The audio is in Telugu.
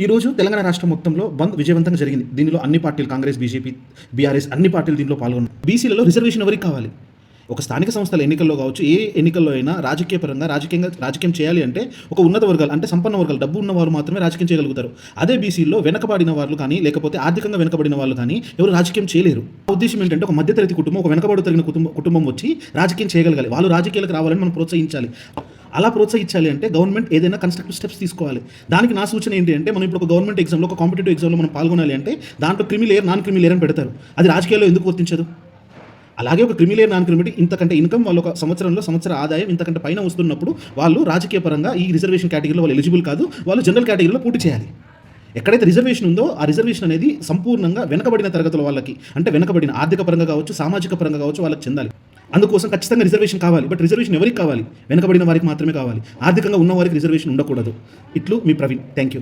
ఈరోజు తెలంగాణ రాష్ట్రం మొత్తంలో బంద్ విజయవంతంగా జరిగింది. దీనిలో అన్ని పార్టీలు కాంగ్రెస్, బీజేపీ, బీఆర్ఎస్ అన్ని పార్టీలు దీంట్లో పాల్గొన్నాయి. బీసీలలో రిజర్వేషన్ ఎవరికి కావాలి? ఒక స్థానిక సంస్థల ఎన్నికల్లో కావచ్చు, ఏ ఎన్నికల్లో అయినా రాజకీయ పరంగా రాజకీయం చేయాలి అంటే ఒక ఉన్నత వర్గాలు అంటే సంపన్న వర్గాలు, డబ్బు ఉన్నవారు మాత్రమే రాజకీయం చేయగలుగుతారు. అదే బీసీల్లో వెనకబడిన వాళ్ళు కానీ, లేకపోతే ఆర్థికంగా వెనకబడిన వాళ్ళు కానీ ఎవరు రాజకీయం చేయలేరు. ఆ ఉద్దేశం ఏంటంటే ఒక మధ్యతరగతి కుటుంబం, ఒక వెనకబడి తగిన కుటుంబం వచ్చి రాజకీయం చేయగలగాలి. వాళ్ళు రాజకీయాలకు రావాలని మనం ప్రోత్సహించాలి. అలా ప్రోత్సహించాలి అంటే గవర్నమెంట్ ఏదైనా కన్స్ట్రక్టివ్ స్టెప్స్ తీసుకోవాలి. దానికి నా సూచన ఏంటి అంటే, మనం ఇప్పుడు ఒక గవర్నమెంట్ ఎగ్జామ్లో, ఒక కాంపిటేటివ్ ఎగ్జామ్లో మనం పాల్గొనాలి అంటే దాంట్లో క్రిమి లేయర్, నాన్ క్రిమి లేయర్ అని పెడతారు. అది రాజకీయాల్లో ఎందుకు వర్తించదు? అలాగే ఒక క్రిమి లేయర్, నాన్ క్రిమి ఇంతకంటే ఇన్కమ్ వాళ్ళు ఒక సంవత్సర ఆదాయం ఇంతకంటే పైన వస్తున్నప్పుడు వాళ్ళు రాజకీయ పరంగా ఈ రిజర్వేషన్ కేటగిరీలో వాళ్ళు ఎలిజిబుల్ కాదు. వాళ్ళు జనరల్ కేటగిరీలో పోటీ చేయాలి. ఎక్కడైతే రిజర్వేషన్ ఉందో ఆ రిజర్వేషన్ అనేది సంపూర్ణంగా వెనకబడిన తరగతుల వాళ్ళకి, అంటే వెనకబడిన ఆర్థిక పరంగా కావచ్చు, సామాజిక పరంగా కావచ్చు, వాళ్ళకి చెందాలి. అందుకోసం ఖచ్చితంగా రిజర్వేషన్ కావాలి. బట్ రిజర్వేషన్ ఎవరికి కావాలి? వెనకబడిన వారికి మాత్రమే కావాలి. ఆర్థికంగా ఉన్న వారికి రిజర్వేషన్ ఉండకూడదు. ఇట్లు మీ ప్రవీణ్. Thank you.